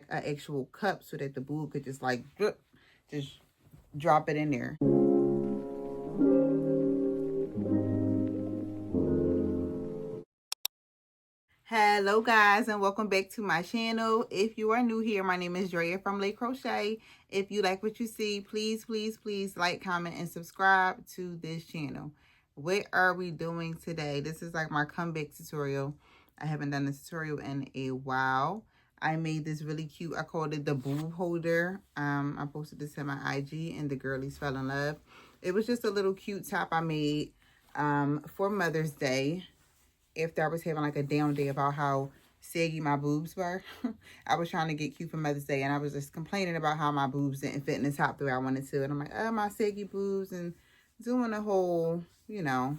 an actual cup so that the boob could just like just drop it in there. Hello guys, and welcome back to my channel. If you are new here, my name is Drea from Lay Crochet. If you like what you see, please like, comment, and subscribe to this channel. What are we doing today? This is like my comeback tutorial. I haven't done a tutorial in a while. I made this really cute, I called it the boob holder. I posted this in my IG and the girlies fell in love. It was just a little cute top I made for Mother's Day. After I was having like a down day about how saggy my boobs were. I was trying to get cute for Mother's Day, and I was just complaining about how my boobs didn't fit in the top the way I wanted to. And I'm like, oh, my saggy boobs, and doing the whole, you know,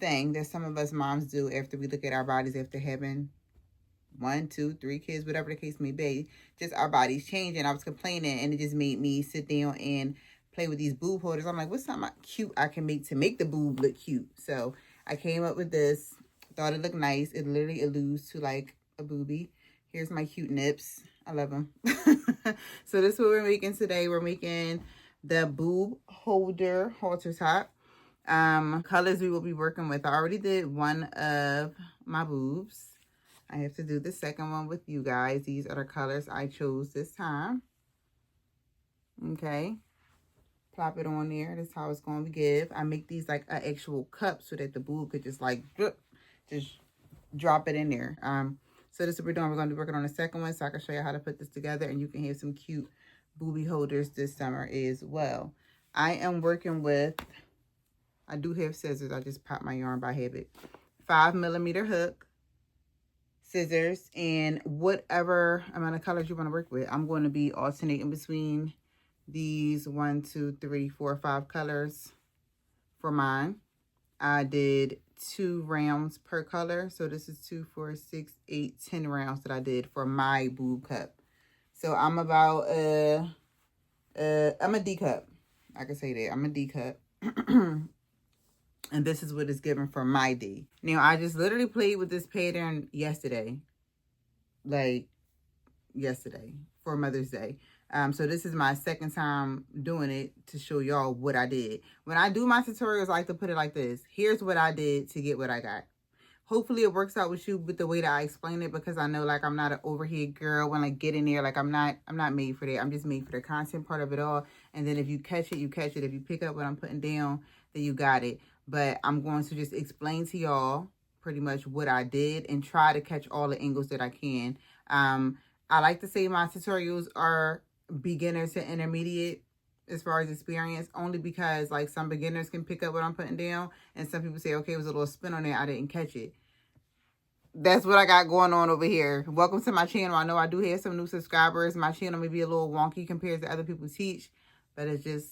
thing that some of us moms do after we look at our bodies after having 1, 2, 3 kids, whatever the case may be. Just our bodies changing. I was complaining, and it just made me sit down and play with these boob holders. I'm like, what's something cute I can make to make the boob look cute? So I came up with this. Thought it looked nice. It literally alludes to like a boobie. Here's my cute nips. I love them. So this is what we're making today. We're making the boob holder halter top. Colors we will be working with. I already did one of my boobs. I have to do the second one with you guys. These are the colors I chose this time. Okay. Plop it on there. That's how it's going to give. I make these like an actual cup so that the boob could just like just drop it in there. So this is what we're doing. We're going to be working on the second one so I can show you how to put this together, and you can have some cute boobie holders this summer as well. I am working with, I do have scissors. I just popped my yarn by habit. 5mm hook, scissors, and whatever amount of colors you want to work with. I'm going to be alternating between these 1, 2, 3, 4, 5 colors for mine. I did 2 rounds per color. So this is 2, 4, 6, 8, 10 rounds that I did for my boob cup. So I'm about I'm a D cup. I can say that. I'm a D cup. And this is what it's given for my D. Now I just literally played with this pattern yesterday. Like yesterday for Mother's Day. So this is my second time doing it to show y'all what I did. When I do my tutorials, I like to put it like this. Here's what I did to get what I got. Hopefully it works out with you with the way that I explain it, because I know like I'm not an overhead girl when I get in there. Like I'm not made for that. I'm just made for the content part of it all. And then if you catch it, you catch it. If you pick up what I'm putting down, then you got it. But I'm going to just explain to y'all pretty much what I did and try to catch all the angles that I can. I like to say my tutorials are beginner to intermediate as far as experience, only because like some beginners can pick up what I'm putting down, and some people say, okay, it was a little spin on there, I didn't catch it. That's what I got going on over here. Welcome to my channel. I know I do have some new subscribers. My channel may be a little wonky compared to other people teach, but it's just,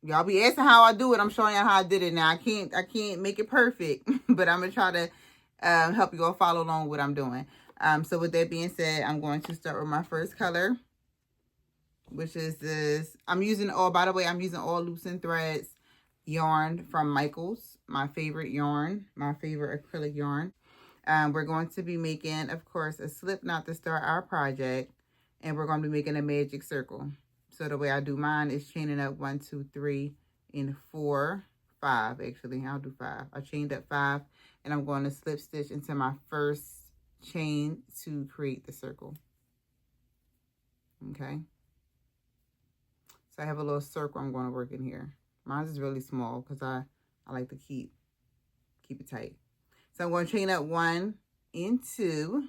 y'all be asking how I do it. I'm showing y'all how I did it now. I can't make it perfect, but I'm gonna try to help you all follow along what I'm doing. So with that being said, I'm going to start with my first color, which is this. I'm using all loops and threads yarn from Michaels, my favorite yarn, my favorite acrylic yarn. We're going to be making, of course, a slip knot to start our project, and we're going to be making a magic circle. So the way I do mine is chaining up 1, 2, 3, and 4, 5. Actually, I'll do 5. I chained up 5, and I'm going to slip stitch into my first chain to create the circle. Okay. So I have a little circle I'm going to work in here. Mine is really small because I like to keep it tight. So I'm going to chain up 1 and 2,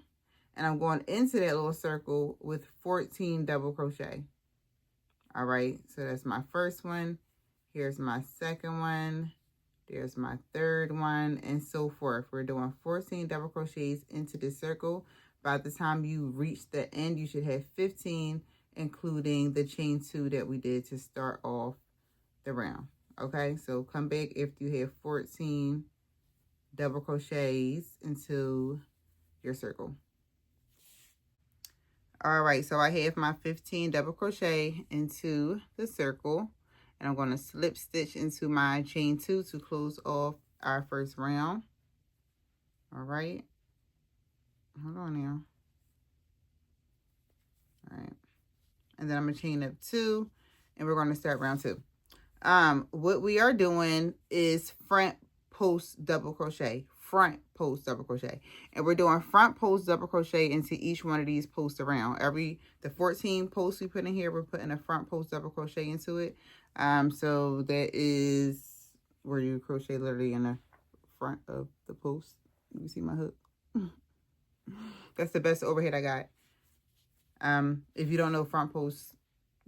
and I'm going into that little circle with 14 double crochet. All right, so that's my first one. Here's my second one. There's my third one, and so forth. We're doing 14 double crochets into this circle. By the time you reach the end, you should have 15, including the chain 2 that we did to start off the round. Okay, so come back if you have 14 double crochets into your circle. All right, so I have my 15 double crochet into the circle, and I'm going to slip stitch into my chain 2 to close off our first round. All right, hold on now. and then I'm gonna chain up 2, and we're going to start round 2. What we are doing is front post double crochet, front post double crochet, and we're doing front post double crochet into each one of these posts around. The 14 posts we put in here, we're putting a front post double crochet into it. So that is where you crochet literally in the front of the post. You see my hook? That's the best overhead I got. If you don't know front post,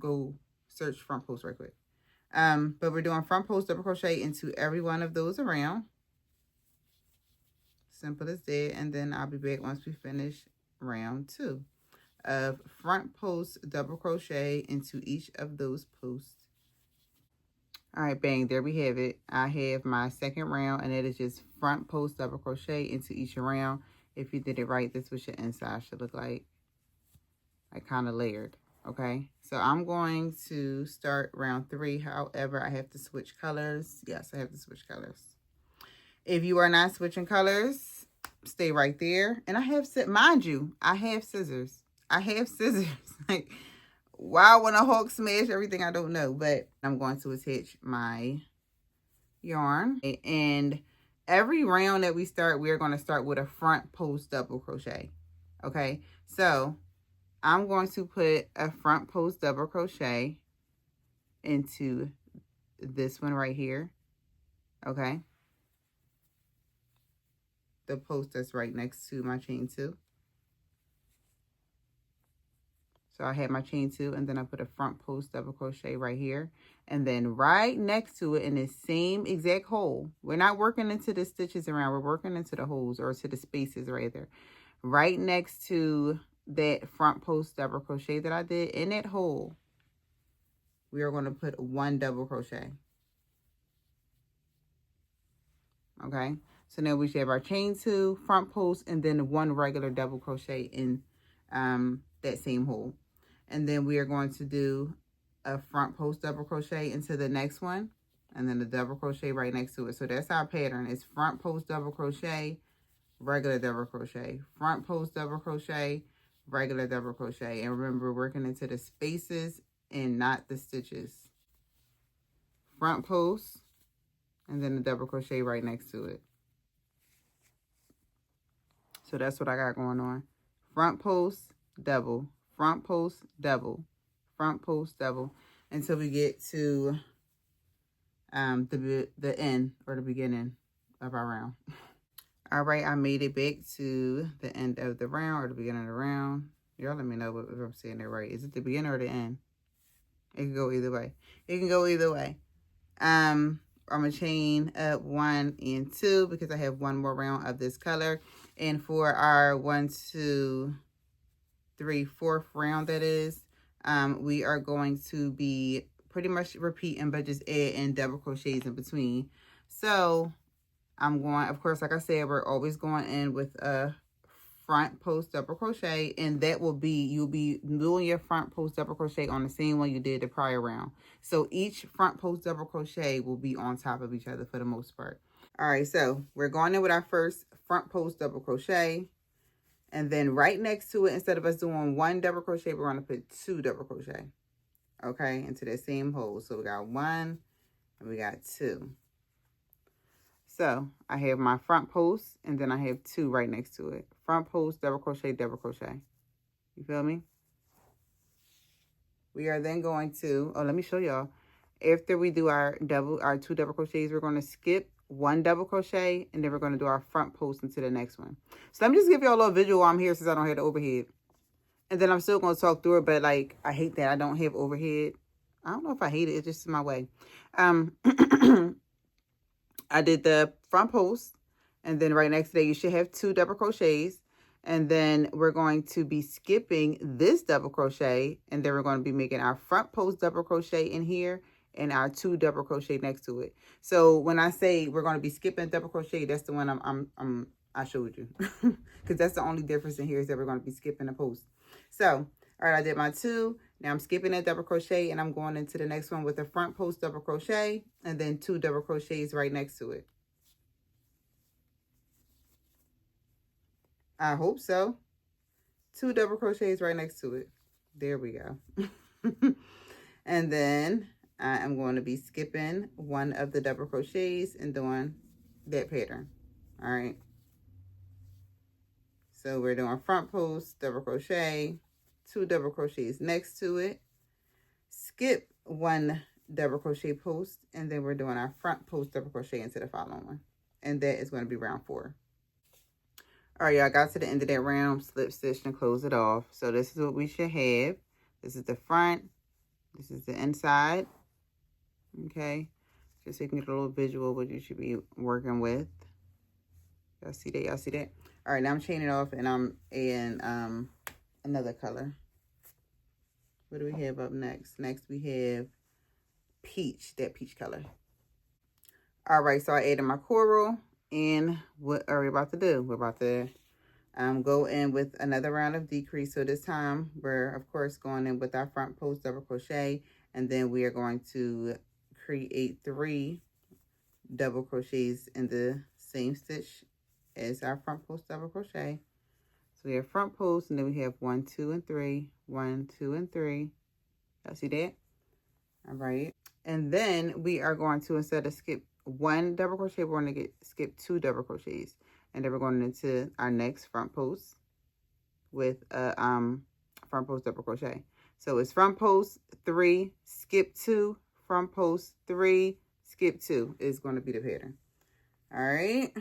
go search front post right quick. But we're doing front post double crochet into every one of those around. Simple as that. And then I'll be back once we finish round 2 of front post double crochet into each of those posts. All right, bang, there we have it. I have my second round, and it is just front post double crochet into each round. If you did it right, this is what your inside should look like kind of layered. Okay, so I'm going to start round 3. However, I have to switch colors. Yes, I have to switch colors. If you are not switching colors, stay right there. And I have, mind you, I have scissors. I have scissors. Like, why I want to Hulk smash everything, I don't know. But I'm going to attach my yarn. And every round that we start, we're going to start with a front post double crochet. Okay, so I'm going to put a front post double crochet into this one right here. Okay, the post that's right next to my chain 2. So I have my chain 2, and then I put a front post double crochet right here, and then right next to it in the same exact hole. We're not working into the stitches around, we're working into the holes, or to the spaces rather. Right next to that front post double crochet that I did, in that hole, we are going to put 1 double crochet. Okay, so now we should have our chain 2, front post, and then 1 regular double crochet in that same hole. And then we are going to do a front post double crochet into the next one, and then a double crochet right next to it. So that's our pattern. It's front post double crochet, regular double crochet, front post double crochet, regular double crochet. And remember, we're working into the spaces and not the stitches. Front post, and then the double crochet right next to it. So that's what I got going on. Front post, double, front post, double, front post, double, until we get to the end or the beginning of our round. All right, I made it back to the end of the round or the beginning of the round. Y'all let me know if I'm saying that right. Is it the beginning or the end? It can go either way. It can go either way. I'm going to chain up 1 and 2 because I have 1 more round of this color. And for our 1, 2, 3, 4th round, that is, we are going to be pretty much repeating, but just add in double crochets in between. So I'm going, of course, like I said, we're always going in with a front post double crochet, and that will be, you'll be doing your front post double crochet on the same one you did the prior round. So each front post double crochet will be on top of each other for the most part. All right, so we're going in with our first front post double crochet, and then right next to it, instead of us doing 1 double crochet, we're going to put 2 double crochet, okay, into that same hole. So we got 1 and we got 2. So I have my front post, and then I have 2 right next to it. Front post, double crochet, double crochet. You feel me? We are then going to, let me show y'all. After we do our 2 double crochets, we're going to skip 1 double crochet, and then we're going to do our front post into the next one. So let me just give y'all a little visual while I'm here, since I don't have the overhead. And then I'm still going to talk through it, but like, I hate that I don't have overhead. I don't know if I hate it. It's just my way. I did the front post, and then right next to that, you should have 2 double crochets. And then we're going to be skipping this double crochet, and then we're going to be making our front post double crochet in here and our 2 double crochet next to it. So when I say we're going to be skipping double crochet, that's the one I showed you, because that's the only difference in here, is that we're going to be skipping the post. So, all right, I did my 2. Now I'm skipping that double crochet, and I'm going into the next one with a front post double crochet, and then 2 double crochets right next to it. I hope so. 2 double crochets right next to it. There we go. And then I am going to be skipping one of the double crochets and doing that pattern. All right. So we're doing front post, double crochet, 2 double crochets next to it, skip 1 double crochet post, and then we're doing our front post double crochet into the following one. And that is going to be round 4. All right, y'all, got to the end of that round, slip stitch and close it off. So this is what we should have. This is the front. This is the inside. Okay, just so you can get a little visual what you should be working with. Y'all see that? Y'all see that? All right, now I'm chaining off and I'm in another color. What do we have up next? Next we have peach, that peach color. All right, so I added my coral, and what are we about to do? We're about to go in with another round of decrease. So this time we're of course going in with our front post double crochet, and then we are going to create 3 double crochets in the same stitch as our front post double crochet. So we have front post, and then we have 1, 2, and 3, 1, 2, and 3. Y'all see that? All right, and then we are going to, instead of skip 1 double crochet, we're going to skip 2 double crochets, and then we're going into our next front post with a front post double crochet. So it's front post 3, skip 2, front post 3, skip 2 is going to be the pattern. All right,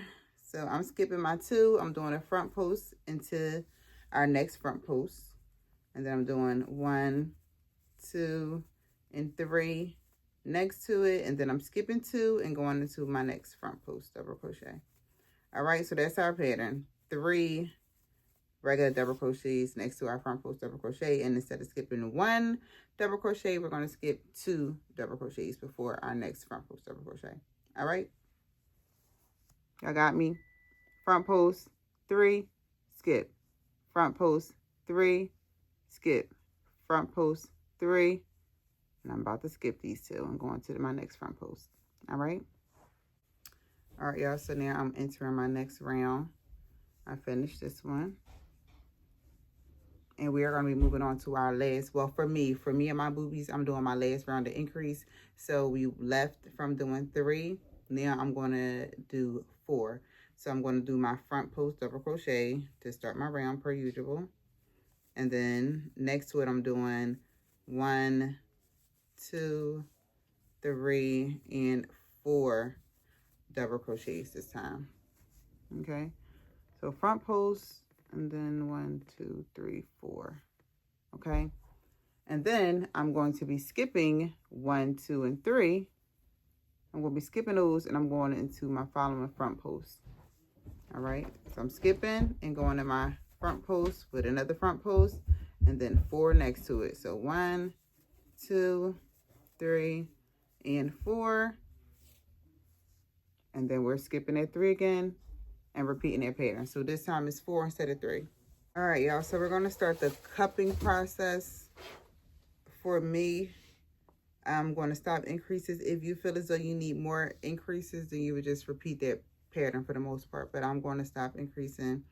so I'm skipping my 2. I'm doing a front post into our next front post, and then I'm doing 1, 2, and 3 next to it, and then I'm skipping 2 and going into my next front post double crochet. All right, so that's our pattern. 3 regular double crochets next to our front post double crochet, and instead of skipping 1 double crochet, we're going to skip 2 double crochets before our next front post double crochet. All right, y'all got me? Front post 3, skip, front post 3, skip, front post 3, and I'm about to skip these 2 and going to my next front post. All right, y'all, so now I'm entering my next round. I finished this one, and we are going to be moving on to our last, well, for me and my boobies, I'm doing my last round of increase. So we left from doing 3. Now I'm going to do 4. So I'm going to do my front post double crochet to start my round per usual, and then next to it I'm doing 1, 2, 3, and 4 double crochets this time. Okay, so front post, and then 1, 2, 3, 4. Okay, and then I'm going to be skipping 1, 2, and 3. I'm going to be skipping those, and I'm going into my following front post. All right, so I'm skipping and going to my front post with another front post, and then 4 next to it. So 1, 2, 3, and 4, and then we're skipping at 3 again and repeating that pattern. So this time it's 4 instead of 3. All right, y'all, so we're going to start the cupping process. For me, I'm going to stop increases. If you feel as though you need more increases, then you would just repeat that pattern for the most part. But I'm going to stop increasing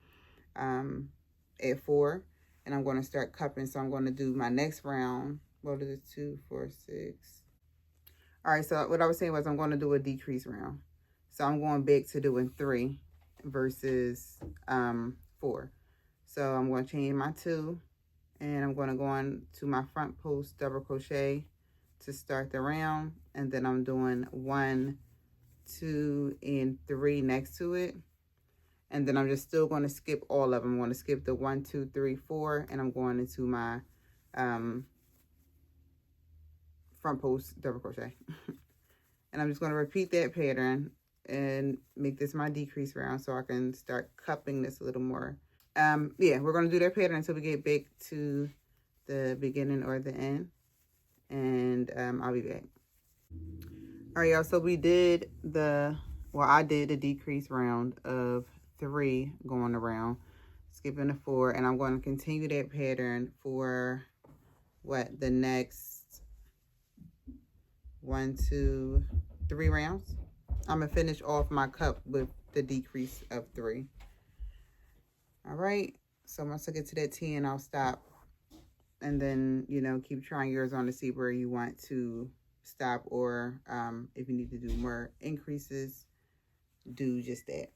at 4, and I'm going to start cupping. So I'm going to do my next round. What is it? 2, 4, 6. All right, so what I was saying was I'm going to do a decrease round. So I'm going back to doing 3 versus 4. So I'm going to change my 2, and I'm going to go on to my front post double crochet to start the round, and then I'm doing 1, 2, and 3 next to it, and then I'm just still going to skip all of them. I'm going to skip the 1, 2, 3, 4, and I'm going into my front post double crochet. And I'm just going to repeat that pattern and make this my decrease round so I can start cupping this a little more. Yeah, we're going to do that pattern until we get back to the beginning or the end, and I'll be back. All right, y'all, so we did I did the decrease round of 3 going around, skipping the 4, and I'm going to continue that pattern for the next 1, 2, 3 rounds. I'm gonna finish off my cup with the decrease of 3. All right, so once I get to that 10, I'll stop And then, you know, keep trying yours on to see where you want to stop, or if you need to do more increases, do just that.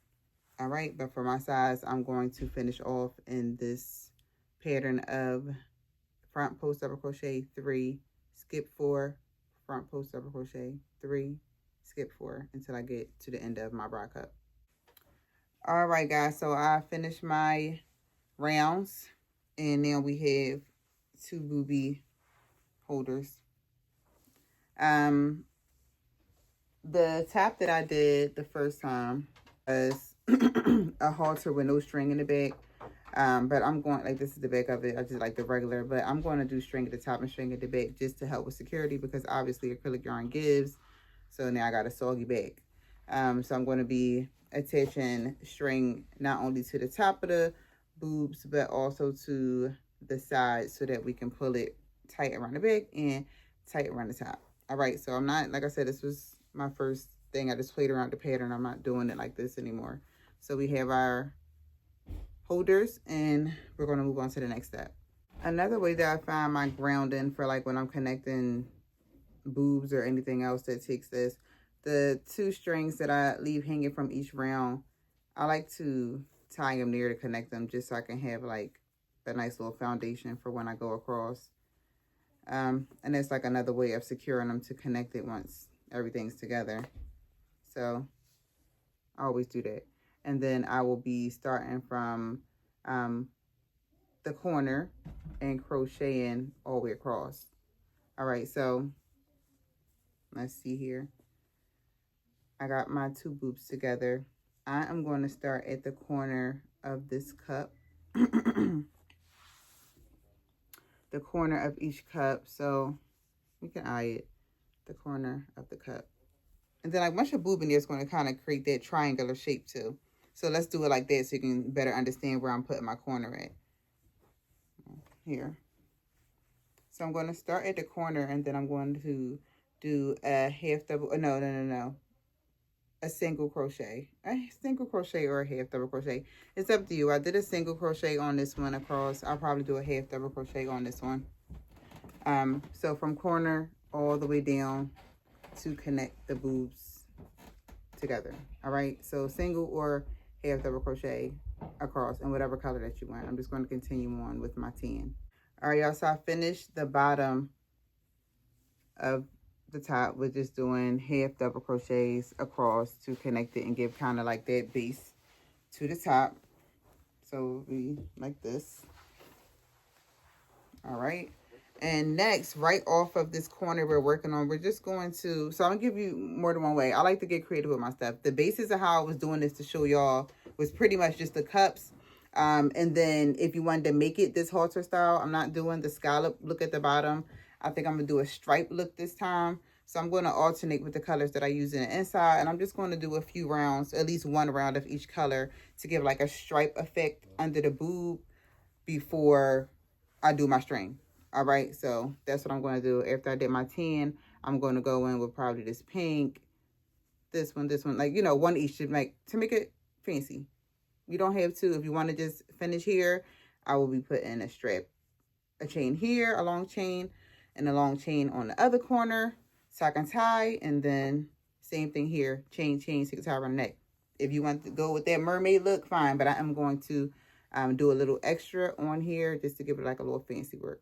All right, but for my size, I'm going to finish off in this pattern of front post double crochet 3, skip 4, front post double crochet 3, skip 4 until I get to the end of my bra cup. All right, guys, so I finished my rounds, and now we have 2 boobie holders. The top that I did the first time was a halter with no string in the back. But I'm going, like, this is the back of it. I just like the regular, but I'm going to do string at the top and string at the back just to help with security, because obviously acrylic yarn gives. So now I got a soggy back. So I'm going to be attaching string not only to the top of the boobs, but also to the sides so that we can pull it tight around the back and tight around the top. All right, so I'm not, like I said, this was my first thing. I just played around the pattern. I'm not doing it like this anymore. So we have our holders, and we're going to move on to the next step. Another way that I find my grounding for, like, when I'm connecting boobs or anything else that takes this, the 2 strings that I leave hanging from each round, I like to tie them near to connect them, just so I can have like a nice little foundation for when I go across. And it's like another way of securing them to connect it once everything's together. So I always do that. And then I will be starting from the corner and crocheting all the way across. All right, so let's see here. I got my 2 boobs together. I am going to start at the corner of this cup. The corner of each cup, so you can eye it, the corner of the cup. And then, like, once your boob in there, it's going to kind of create that triangular shape too. So let's do it like that so you can better understand where I'm putting my corner at. Here. So I'm going to start at the corner, and then I'm going to do a half double, no. A single crochet. A single crochet or a half double crochet. It's up to you. I did a single crochet on this one across. I'll probably do a half double crochet on this one. So from corner all the way down to connect the boobs together. All right, so single or half double crochet across in whatever color that you want. I'm just going to continue on with my 10. All right, y'all, so I finished the bottom of the top with just doing half double crochets across to connect it and give kind of like that base to the top. So we like this. All right, and next, right off of this corner we're working on, we're just going to, so I'm gonna give you more than one way. I like to get creative with my stuff. The basis of how I was doing this to show y'all was pretty much just the cups. And then if you wanted to make it this halter style, I'm not doing the scallop look at the bottom. I think I'm going to do a stripe look this time. So I'm going to alternate with the colors that I use in the inside. And I'm just going to do a few rounds, at least one round of each color, to give like a stripe effect under the boob before I do my string. All right, so that's what I'm going to do. After I did my 10, I'm going to go in with probably this pink, this one, like, you know, one each to make it fancy. You don't have to. If you want to just finish here, I will be putting a strap, a chain here, a long chain, and a long chain on the other corner so I can tie, and then same thing here, chain, so you can tie around the neck. If you want to go with that mermaid look, fine, but I am going to do a little extra on here just to give it like a little fancy work.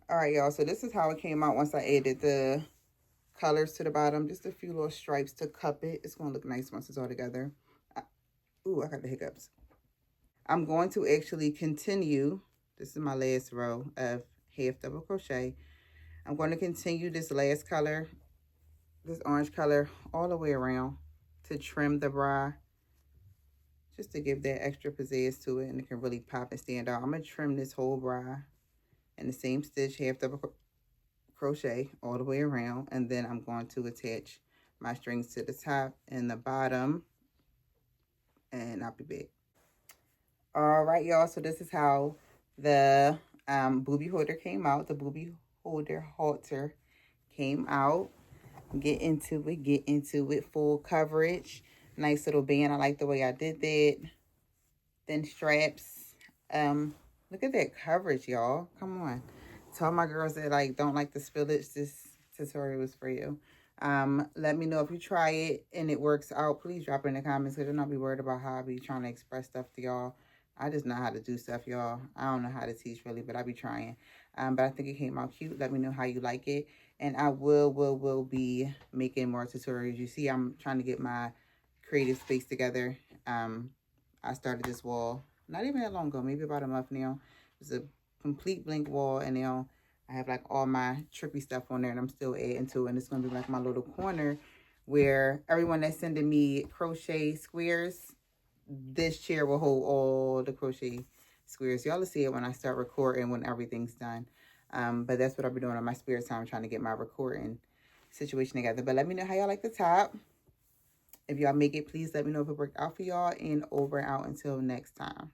All right, y'all, so this is how it came out once I added the colors to the bottom, just a few little stripes to cup it. It's going to look nice once it's all together. Ooh, I got the hiccups. I'm going to actually continue. This is my last row of half double crochet. I'm going to continue this last color, this orange color, all the way around to trim the bra, just to give that extra pizzazz to it, and it can really pop and stand out. I'm going to trim this whole bra in the same stitch, half double crochet all the way around, and then I'm going to attach my strings to the top and the bottom, and I'll be back. All right, y'all, so this is how the boobie holder came out. The boobie holder halter came out. Get into it, full coverage. Nice little band. I like the way I did that. Then straps. Look at that coverage, y'all. Come on. Tell my girls that like don't like the spillage, this tutorial is for you. Let me know if you try it and it works out. Please drop it in the comments because you'll not be worried about how I be trying to express stuff to y'all. I just know how to do stuff, y'all. I don't know how to teach really, but I be trying. But I think it came out cute. Let me know how you like it. And I will be making more tutorials. You see, I'm trying to get my creative space together. I started this wall not even that long ago, maybe about a month now. It's a complete blank wall, and now I have like all my trippy stuff on there, and I'm still adding to it. And it's gonna be like my little corner where everyone that's sending me crochet squares, this chair will hold all the crochet squares. Y'all will see it when I start recording when everything's done. But that's what I'll be doing on my spare time, trying to get my recording situation together. But let me know how y'all like the top. If y'all make it, please let me know if it worked out for y'all. And over and out until next time.